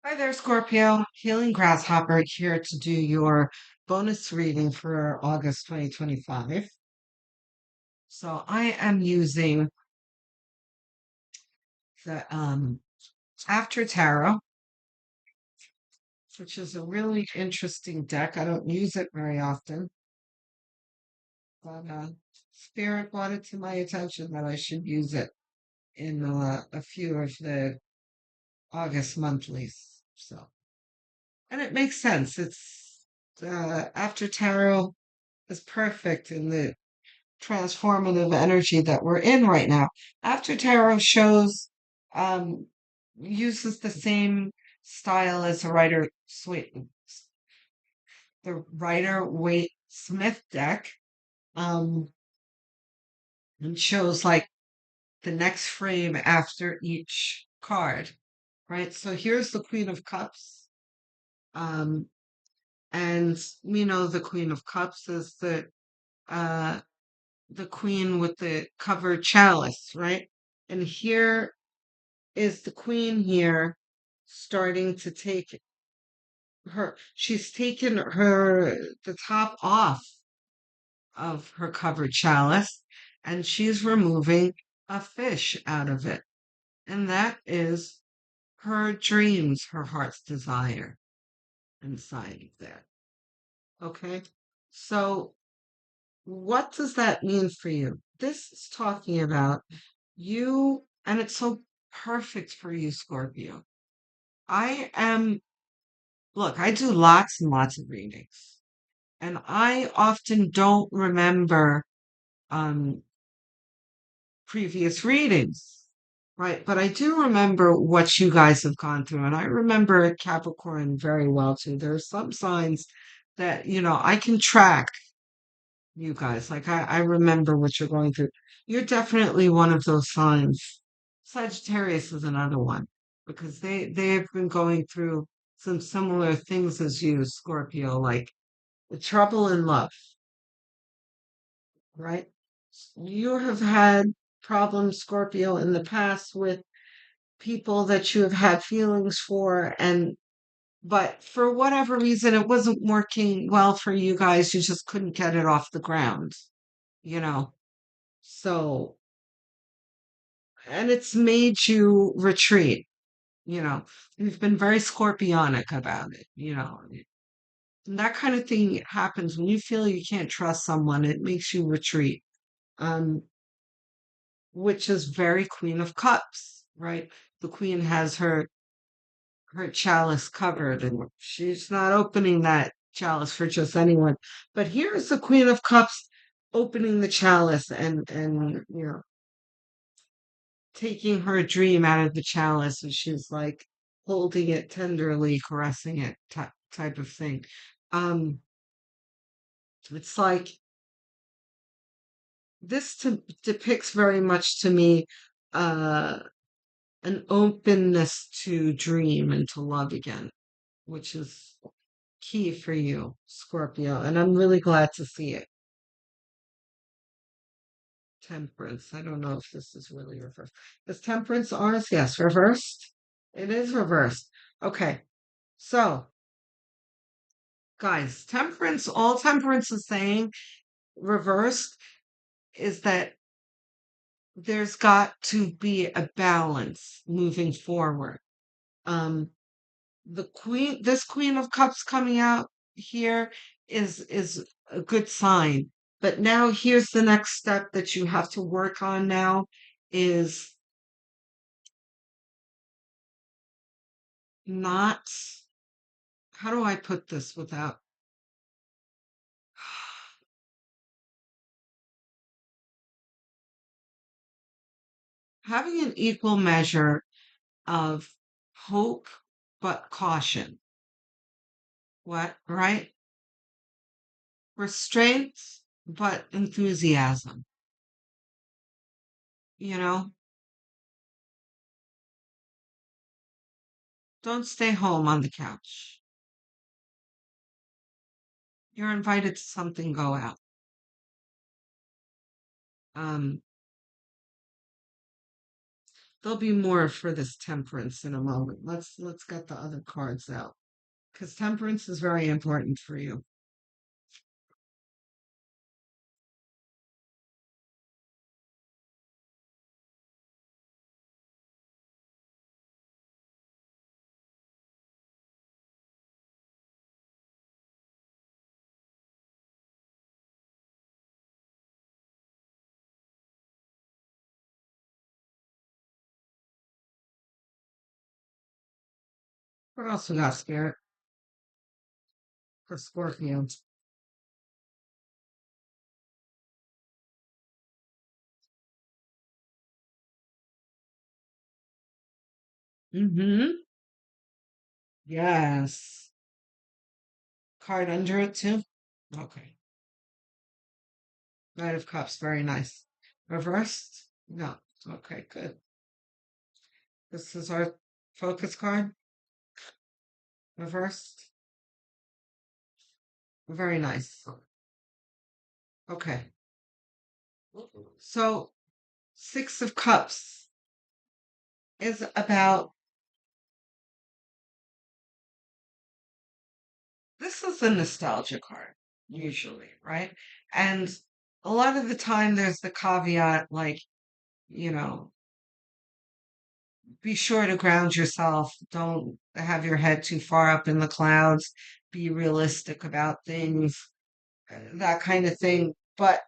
Hi there, Scorpio. Healing Grasshopper here to do your bonus reading for August 2025. So I am using the After Tarot, which is a really interesting deck. I don't use it very often, but Spirit brought it to my attention that I should use it in a few of the August monthlies. So, and it makes sense. It's After Tarot is perfect in the transformative energy that we're in right now. After Tarot shows um uses the same style as the Rider Waite Smith deck, um and shows like the next frame after each card, right? So here's the Queen of Cups. Um and the Queen of Cups is uh the queen with the covered chalice, right? And here is the queen here starting to take she's taken the top off of her covered chalice and she's removing a fish out of it. And that is her dreams, her heart's desire inside of there. Okay. So what does that mean for you? This is talking about you, and it's so perfect for you, Scorpio. I am, look, I do lots and lots of readings, and I often don't remember um, previous readings, right? But I do remember what you guys have gone through, and I remember Capricorn very well too. There are some signs that, I can track you guys. Like I remember what you're going through. You're definitely one of those signs. Sagittarius is another one because they've been going through some similar things as you, Scorpio, like the trouble in love, right? You have had problems, Scorpio, in the past with people that you have had feelings for, and but for whatever reason it wasn't working well for you guys. You just couldn't get it off the ground, you know. So, and it's made you retreat, you know. You've been very scorpionic about it. And that kind of thing happens when you feel you can't trust someone, it makes you retreat. Um, which is very Queen of Cups, right? The Queen has her chalice covered and she's not opening that chalice for just anyone. But here's the Queen of Cups opening the chalice and taking her dream out of the chalice, and she's like holding it tenderly, caressing it, type of thing. Um, it's like depicts very much to me uh, an openness to dream and to love again, which is key for you, Scorpio. And I'm really glad to see it. Temperance. I don't know if this is really reversed. Is temperance ours? Yes, reversed. It is reversed. Okay. So, guys, all temperance is saying, reversed, is that there's got to be a balance moving forward. Um, this Queen of Cups coming out here is a good sign. But now here's the next step that you have to work on now is not, how do I put this without having an equal measure of hope but caution. What, right? Restraint but enthusiasm. You know, don't stay home on the couch. You're invited to something, go out. Um, There'll be more for this temperance in a moment. Let's get the other cards out because temperance is very important for you. What else we got, Spirit, for Scorpio? Mm-hmm. Yes. Card under it too? Okay. Knight of Cups, very nice. Reversed? No. Okay, good. This is our focus card. Reversed. Very nice. Okay. So, Six of Cups is about this is a nostalgia card, usually, right? And a lot of the time there's the caveat like, you know, be sure to ground yourself. Don't have your head too far up in the clouds. Be realistic about things, that kind of thing. But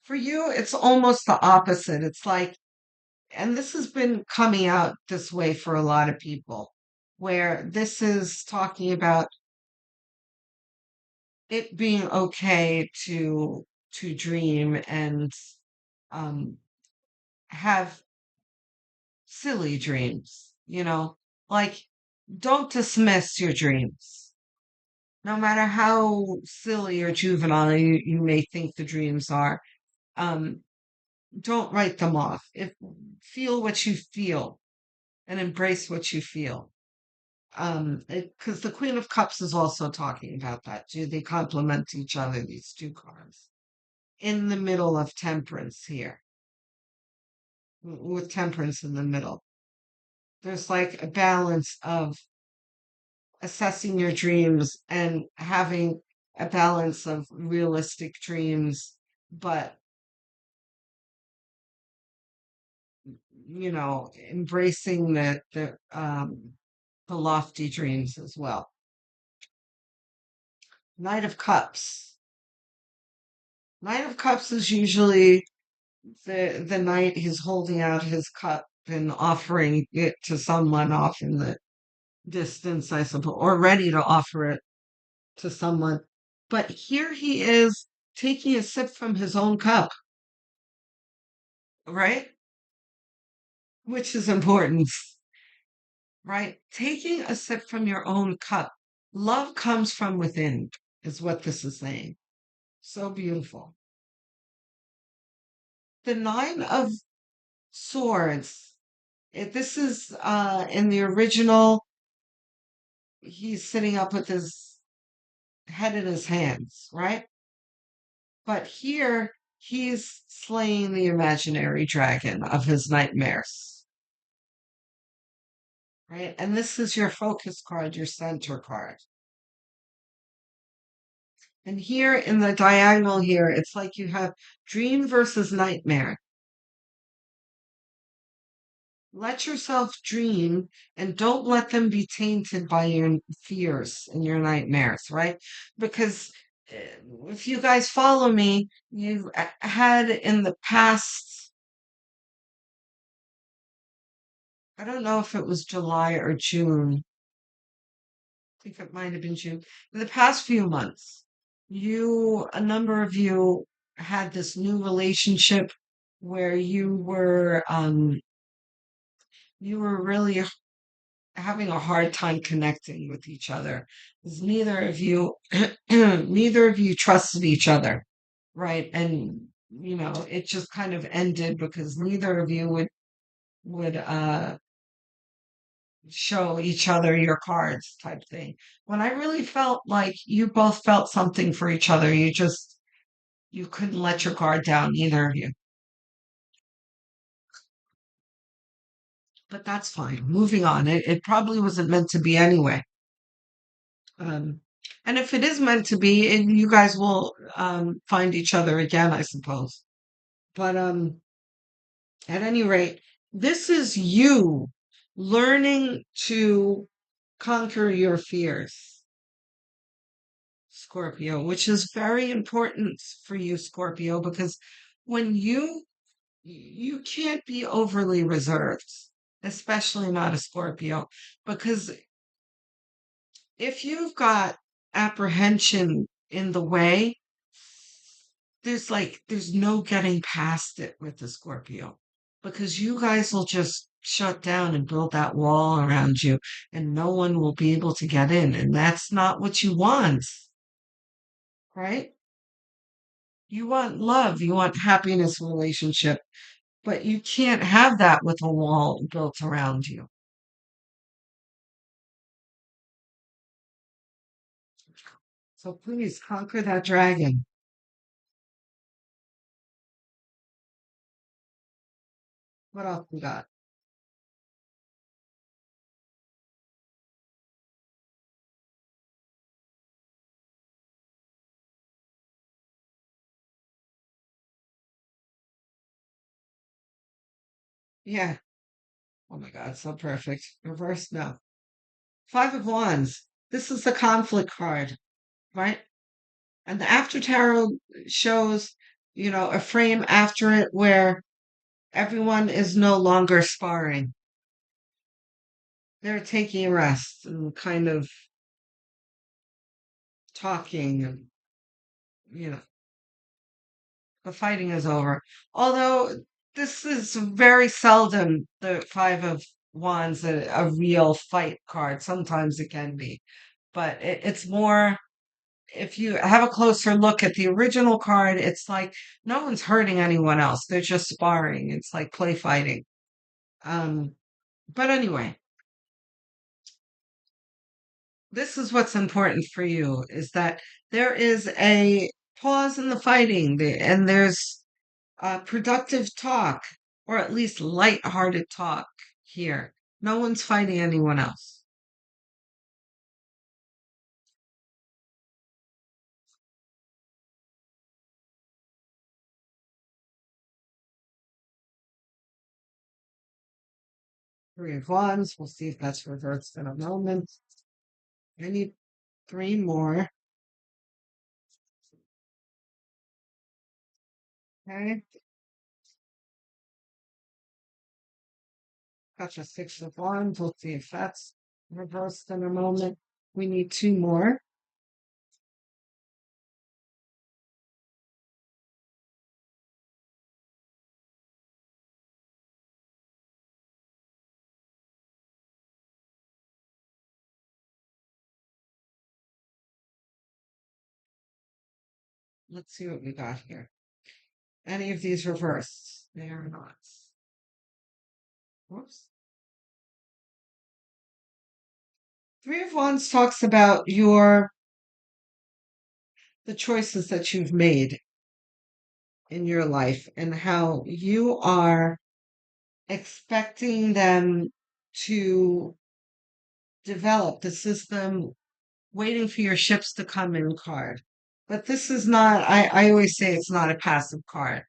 for you, it's almost the opposite. It's like, and this has been coming out this way for a lot of people, where this is talking about it being okay to dream and um have silly dreams, like don't dismiss your dreams. No matter how silly or juvenile you may think the dreams are, um, don't write them off. Feel what you feel and embrace what you feel. Because the Queen of Cups is also talking about that too. They complement each other, these two cards. In the middle of Temperance here, with Temperance in the middle. There's like a balance of assessing your dreams and having a balance of realistic dreams, but embracing the lofty dreams as well. Knight of Cups. Knight of Cups is usually the knight who's holding out his cup and offering it to someone off in the distance, I suppose, or ready to offer it to someone. But here he is taking a sip from his own cup, right? Which is important, right? Taking a sip from your own cup. Love comes from within, is what this is saying. So beautiful. The Nine of Swords. This is in the original, he's sitting up with his head in his hands, right? But here he's slaying the imaginary dragon of his nightmares, right? And this is your focus card, your center card. And here in the diagonal here, it's like you have dream versus nightmare. Let yourself dream and don't let them be tainted by your fears and your nightmares, right? Because if you guys follow me, you've had in the past, I don't know if it was July or June, I think it might have been June, in the past few months, a number of you had this new relationship where you were really having a hard time connecting with each other because neither of you trusted each other, right? And it just kind of ended because neither of you would show each other your cards type thing. When I really felt like you both felt something for each other, you couldn't let your guard down, either of you. but that's fine. Moving on. It probably wasn't meant to be anyway. Um, and if it is meant to be, you guys will find each other again, I suppose. But at any rate, this is you learning to conquer your fears, Scorpio, which is very important for you, Scorpio, because when you can't be overly reserved, especially not a Scorpio, because if you've got apprehension in the way, there's no getting past it with the Scorpio because you guys will just shut down and build that wall around you and no one will be able to get in. And that's not what you want, right? You want love, you want happiness relationship, but you can't have that with a wall built around you. So please conquer that dragon. What else we got? Yeah. Oh my God, so perfect. Reverse no. Five of Wands. This is the conflict card, right? And the after tarot shows, a frame after it where everyone is no longer sparring. They're taking a rest and kind of talking and, you know, the fighting is over. Although this is very seldom the Five of Wands, a real fight card. Sometimes it can be, but it's more if you have a closer look at the original card, it's like no one's hurting anyone else. They're just sparring. It's like play fighting. Um, but anyway, this is what's important for you is that there is a pause in the fighting and there's productive talk or at least light-hearted talk here. No one's fighting anyone else. Three of Wands. We'll see if that's reversed in a moment. I need three more. Okay. Got your Six of Wands. We'll see if that's reversed in a moment. We need two more. Let's see what we got here. Any of these reversed? They are not. Whoops. Three of Wands talks about the choices that you've made in your life and how you are expecting them to develop the system, waiting for your ships to come in card. But this is not, I always say it's not a passive card.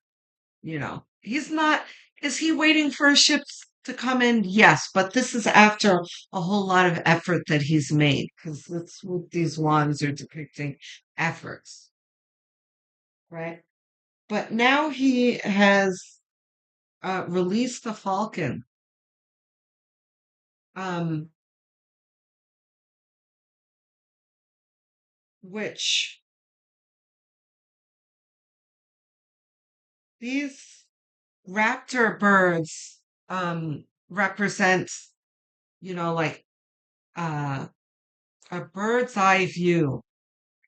He's not, is he waiting for a ship to come in? Yes, but this is after a whole lot of effort that he's made because that's what these wands are depicting efforts, right? But now he has released the falcon, um, which these raptor birds represent, like uh, a bird's eye view,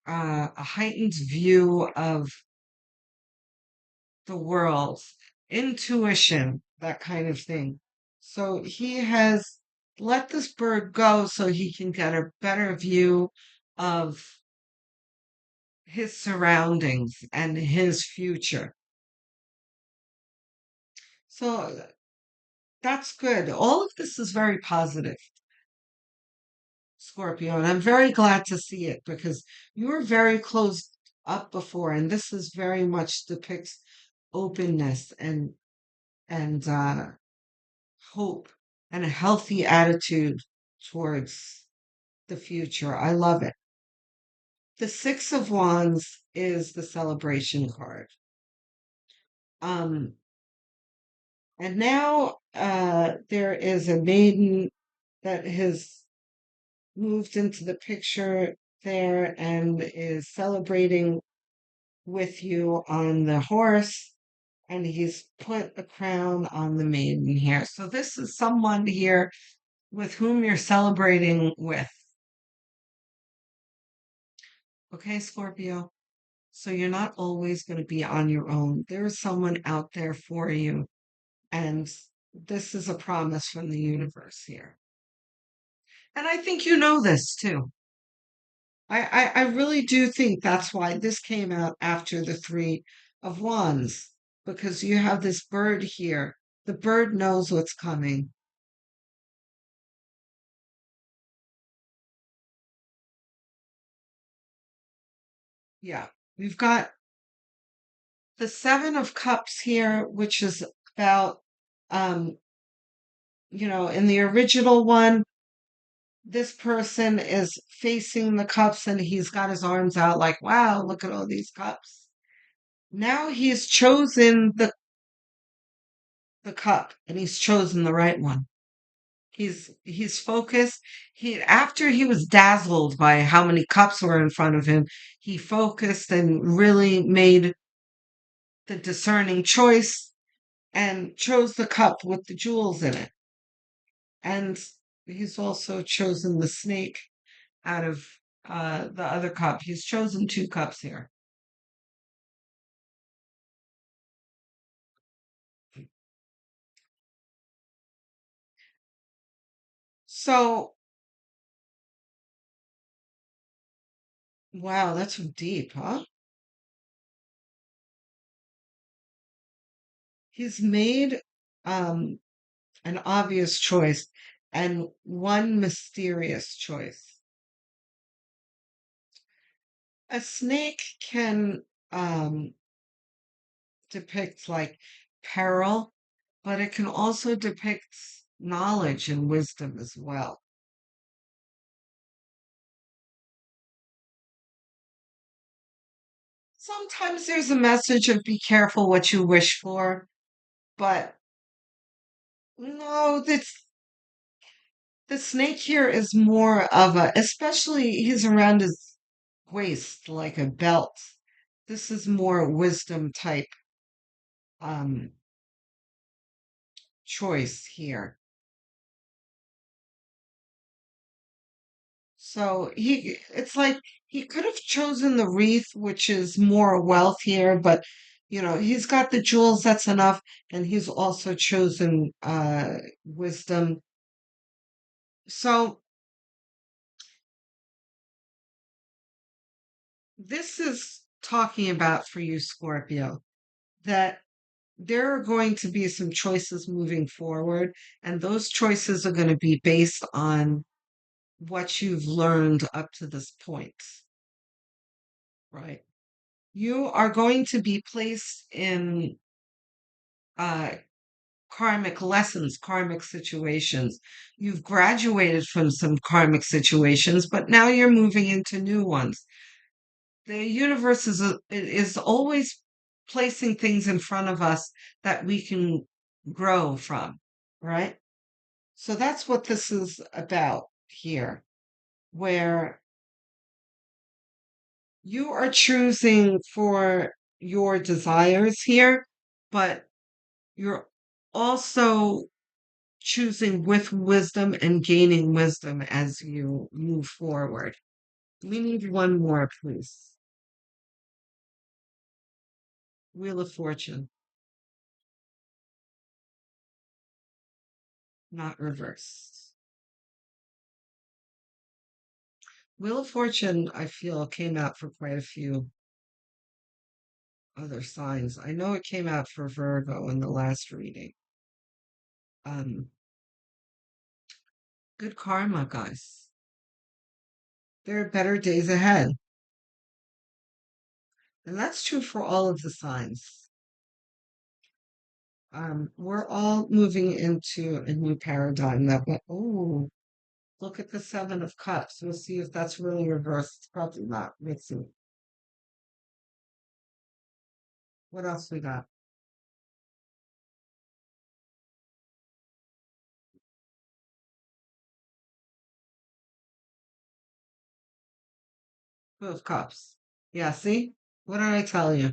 a heightened view of the world, intuition, that kind of thing. So he has let this bird go so he can get a better view of his surroundings and his future. So That's good. All of this is very positive, Scorpio, and I'm very glad to see it because you were very closed up before, and this is very much depicts openness and hope and a healthy attitude towards the future. I love it. The Six of Wands is the celebration card. Um, and now there is a maiden that has moved into the picture there and is celebrating with you on the horse, and he's put a crown on the maiden here. So this is someone here with whom you're celebrating with. Okay, Scorpio. So you're not always going to be on your own. There is someone out there for you. And this is a promise from the universe here. And I think you know this too. I really do think that's why this came out after the Three of Wands, because you have this bird here. The bird knows what's coming. Yeah. We've got the Seven of Cups here, which is about, um, in the original one, this person is facing the cups and he's got his arms out like, wow, look at all these cups. Now he's chosen the cup and he's chosen the right one. He's focused. He After he was dazzled by how many cups were in front of him, he focused and really made the discerning choice and chose the cup with the jewels in it. And he's also chosen the snake out of the other cup. He's chosen two cups here. So, wow, that's deep, huh? He's made um, an obvious choice and one mysterious choice. A snake can depict like peril, but it can also depict knowledge and wisdom as well. Sometimes there's a message of be careful what you wish for, but no, the snake here is more of a, especially he's around his waist like a belt. This is more wisdom type um choice here. So it's like he could have chosen the wreath, which is more wealth here, but he's got the jewels, that's enough, and he's also chosen wisdom. So this is talking about for you, Scorpio, that there are going to be some choices moving forward, and those choices are going to be based on what you've learned up to this point, right? You are going to be placed in uh, karmic lessons, karmic situations. You've graduated from some karmic situations, but now you're moving into new ones. The universe is always placing things in front of us that we can grow from, right? So that's what this is about here, where you are choosing for your desires here, but you're also choosing with wisdom and gaining wisdom as you move forward. We need one more, please. Wheel of Fortune, not reversed. Wheel of Fortune, I feel, came out for quite a few other signs. I know it came out for Virgo in the last reading. Um, good karma, guys. There are better days ahead. And that's true for all of the signs. We're all moving into a new paradigm that went, oh, look at the Seven of Cups. We'll see if that's really reversed. It's probably not. Let's see. What else we got? Two of Cups. Yeah, see? What did I tell you?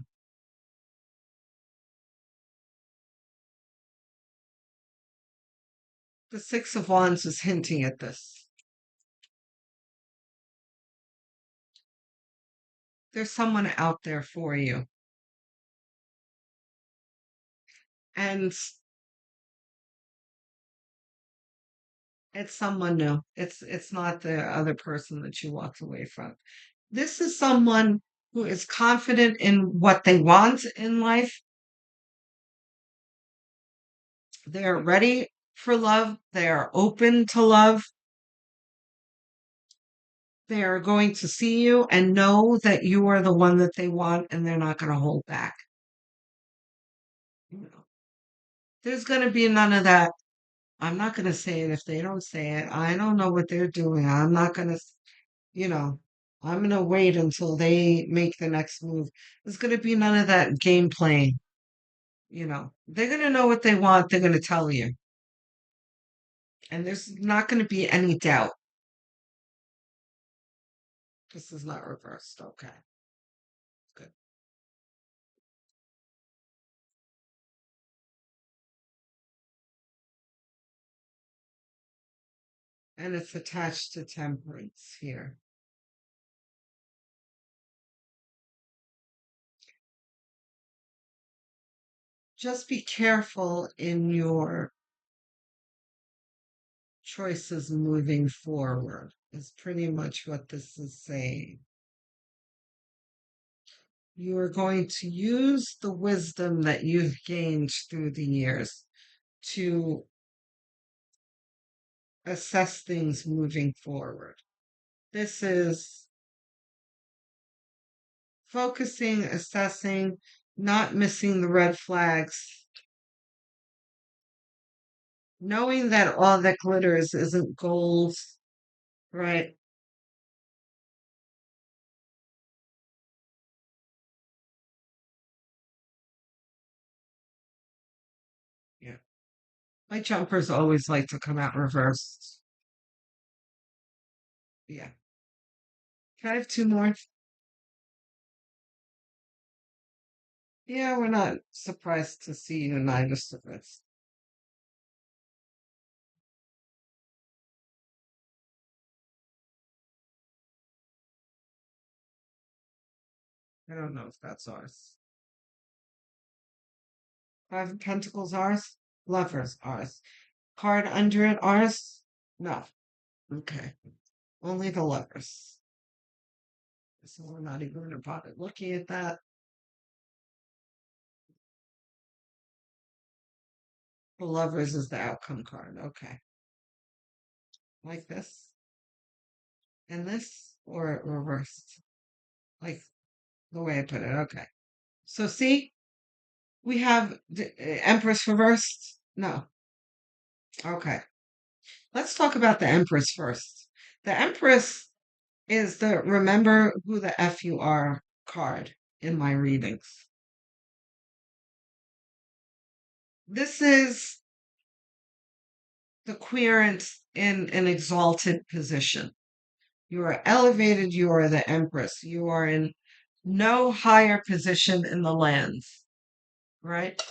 The Six of Wands is hinting at this. There's someone out there for you. And it's someone new. It's not the other person that you walked away from. This is someone who is confident in what they want in life. They're ready for love. They are open to love. They are going to see you and know that you are the one that they want, and they're not going to hold back. You know, there's going to be none of that. I'm not going to say it if they don't say it. I don't know what they're doing. I'm not going to, you know, I'm going to wait until they make the next move. There's going to be none of that game playing. They're going to know what they want. They're going to tell you. And there's not going to be any doubt. This is not reversed. Okay, good. And it's attached to temperance here. Just be careful in your choices moving forward, is pretty much what this is saying. You are going to use the wisdom that you've gained through the years to assess things moving forward. This is focusing, assessing, not missing the red flags, knowing that all that glitters isn't gold, right? Yeah. My jumpers always like to come out reversed. Yeah. Can I have two more? Yeah, we're not surprised to see Unitas of this. I don't know if that's ours. Five of Pentacles ours. Lovers ours. Card under it ours. No. Okay. Only the lovers. So we're not even going to bother looking at that. The lovers is the outcome card. Okay. Like this. And this or reversed. Like the way I put it. Okay. So see, we have the Empress reversed. No. Okay. Let's talk about the Empress first. The Empress is the remember who the F you are card in my readings. This is the querent in an exalted position. You are elevated, you are the Empress. You are in no higher position in the lands, right?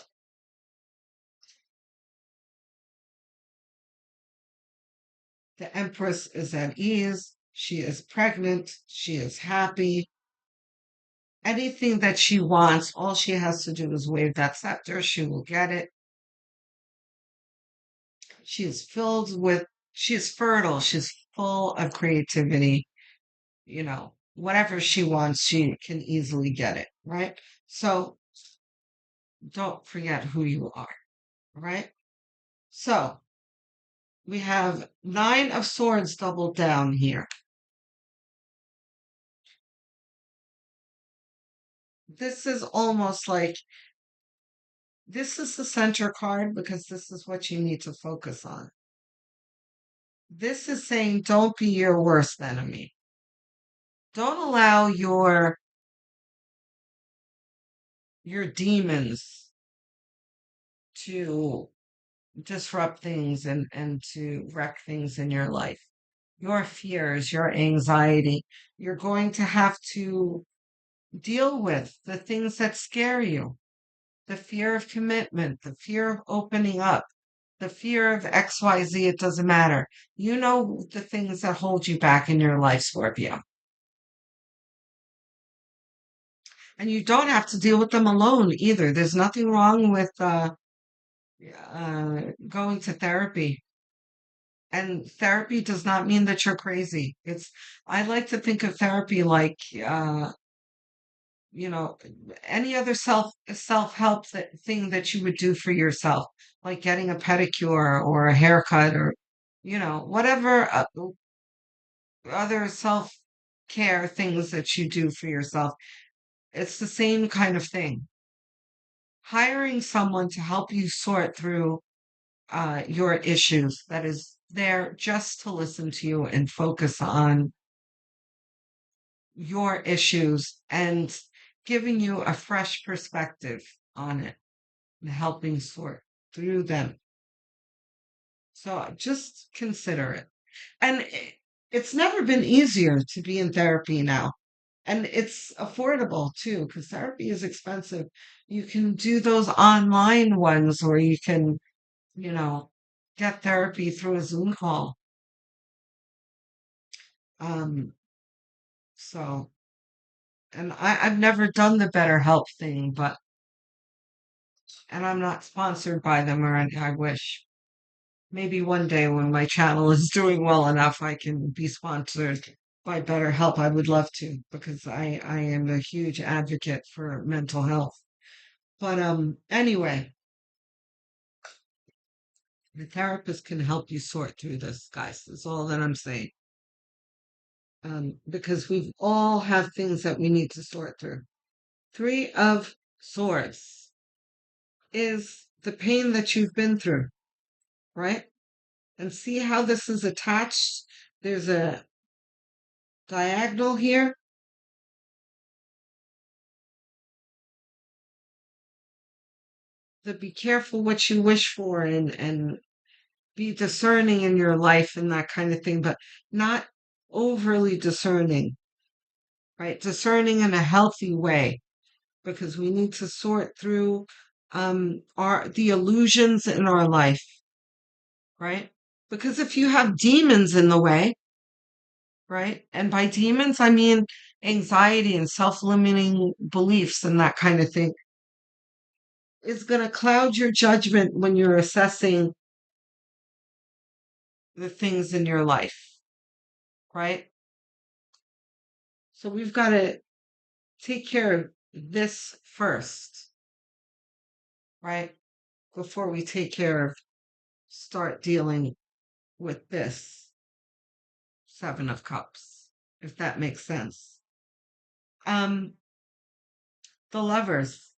The Empress is at ease. She is pregnant. She is happy. Anything that she wants, all she has to do is wave that scepter. She will get it. She is filled with, she is fertile. She's full of creativity. Whatever she wants, she can easily get it, right? So don't forget who you are, right? So we have Nine of Swords doubled down here. This is almost like this is the center card because this is what you need to focus on. This is saying don't be your worst enemy. Don't allow your demons to disrupt things and to wreck things in your life. Your fears, your anxiety. You're going to have to deal with the things that scare you, the fear of commitment, the fear of opening up, the fear of XYZ. It doesn't matter. You know the things that hold you back in your life, Scorpio. And you don't have to deal with them alone either. There's nothing wrong with going to therapy. And therapy does not mean that you're crazy. I like to think of therapy like, you know, any other self-help thing that you would do for yourself, like getting a pedicure or a haircut or, whatever other self-care things that you do for yourself. It's the same kind of thing. Hiring someone to help you sort through your issues that is there just to listen to you and focus on your issues and giving you a fresh perspective on it and helping sort through them. So just consider it. And it's never been easier to be in therapy now. And it's affordable too, because therapy is expensive. You can do those online ones or you can, you know, get therapy through a Zoom call. Um, so, and I've never done the BetterHelp thing, and I'm not sponsored by them or anything. I wish. Maybe one day when my channel is doing well enough, I can be sponsored by BetterHelp. I would love to because I am a huge advocate for mental health. But anyway, the therapist can help you sort through this, guys. That's all that I'm saying. Because we all have things that we need to sort through. Three of Swords is the pain that you've been through, right? And see how this is attached? There's a diagonal here. To be careful what you wish for and be discerning in your life and that kind of thing, but not overly discerning, right? Discerning in a healthy way because we need to sort through our the illusions in our life, right? Because if you have demons in the way, right? And by demons I mean anxiety and self-limiting beliefs and that kind of thing is going to cloud your judgment when you're assessing the things in your life, right? So we've got to take care of this first, right? Before we start dealing with this Seven of Cups, if that makes sense. Um, the lovers.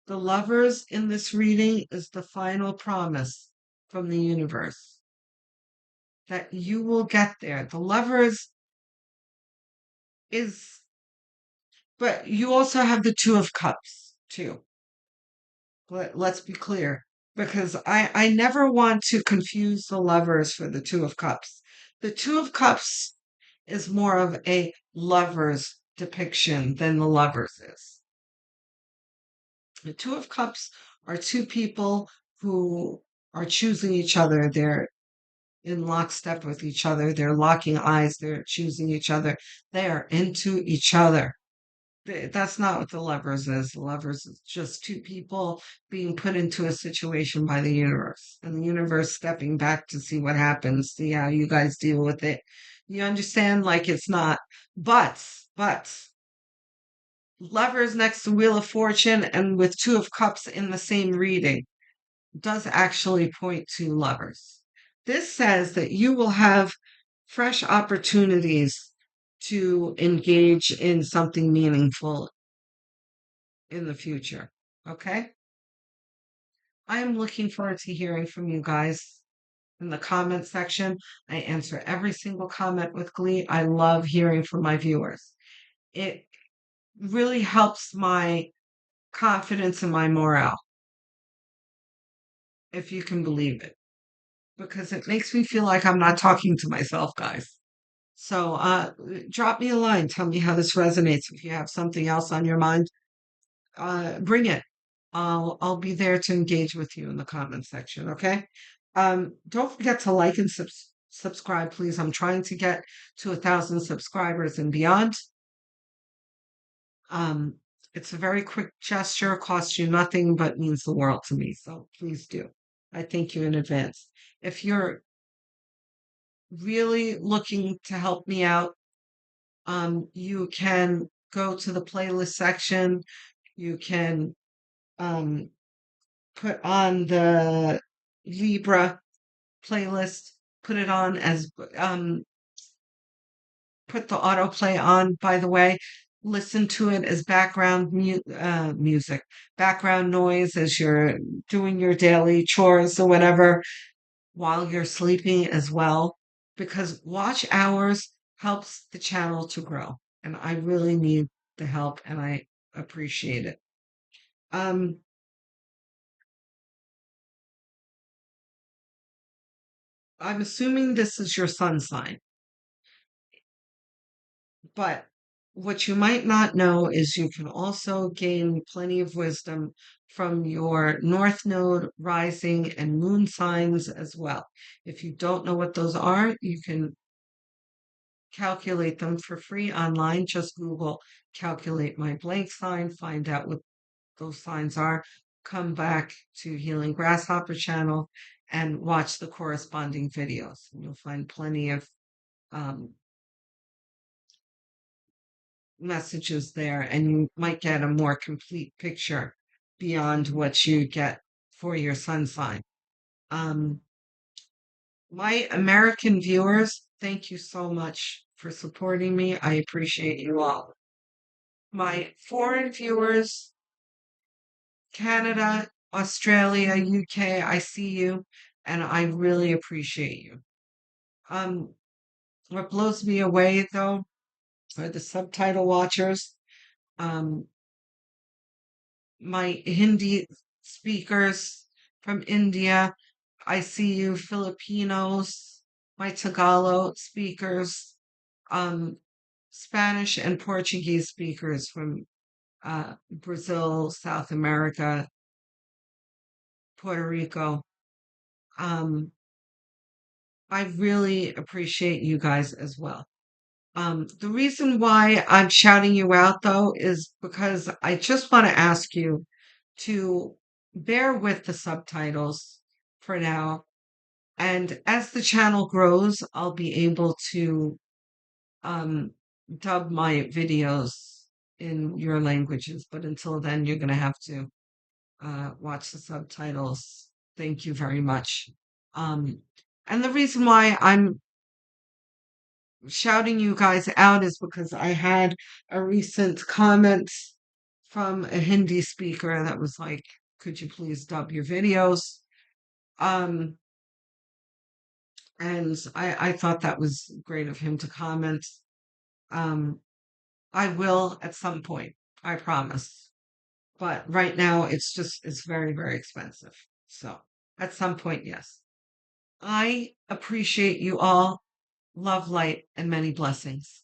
The lovers in this reading is the final promise from the universe that you will get there. The lovers is, but you also have the Two of Cups too. Let's be clear, because I never want to confuse the lovers for the Two of Cups. The Two of Cups is more of a lover's depiction than the lovers is. The Two of Cups are two people who are choosing each other. They're in lockstep with each other. They're locking eyes. They're choosing each other. They are into each other. That's not what the lovers is. The lovers is just two people being put into a situation by the universe, and the universe stepping back to see what happens, see how you guys deal with it. You understand? Like it's not, but lovers next to Wheel of Fortune and with Two of Cups in the same reading. does actually point to lovers. This says that you will have fresh opportunities to engage in something meaningful in the future. Okay? I am looking forward to hearing from you guys in the comment section. I answer every single comment with glee. I love hearing from my viewers. It really helps my confidence and my morale, if you can believe it, because it makes me feel like I'm not talking to myself, guys. So drop me a line. Tell me how this resonates. If you have something else on your mind, bring it. I'll be there to engage with you in the comment section. Okay. Don't forget to like and subscribe, please. I'm trying to get to 1,000 subscribers and beyond. Um, it's a very quick gesture, costs you nothing, but means the world to me. So please do. I thank you in advance. If you're really looking to help me out, you can go to the playlist section. You can um, put on the Libra playlist, put it on as put the autoplay on, by the way. Listen to it as background music, background noise as you're doing your daily chores or whatever while you're sleeping as well, because watch hours helps the channel to grow. And I really need the help and I appreciate it. Um, I'm assuming this is your sun sign, but what you might not know is you can also gain plenty of wisdom from your North Node, rising, and moon signs as well. If you don't know what those are, you can calculate them for free online. Just Google calculate my blank sign, find out what those signs are, come back to Healing Grasshopper channel and watch the corresponding videos. You'll find plenty of um, messages there, and you might get a more complete picture beyond what you get for your sun sign. Um, my American viewers, thank you so much for supporting me. I appreciate you all. My foreign viewers, Canada, Australia, UK, I see you, and I really appreciate you. Um, what blows me away though are the subtitle watchers. Um, my Hindi speakers from India. I see you, Filipinos, my Tagalog speakers, um, Spanish and Portuguese speakers from Brazil, South America, Puerto Rico. Um, I really appreciate you guys as well. The reason why I'm shouting you out though is because I just want to ask you to bear with the subtitles for now. And as the channel grows, I'll be able to um, dub my videos in your languages. But until then, you're going to have to watch the subtitles. Thank you very much. Um, and the reason why I'm shouting you guys out is because I had a recent comment from a Hindi speaker that was like, could you please dub your videos? Um, and I thought that was great of him to comment. Um, I will at some point, I promise. But right now, it's very, very expensive. So at some point, yes. I appreciate you all. Love, light, and many blessings.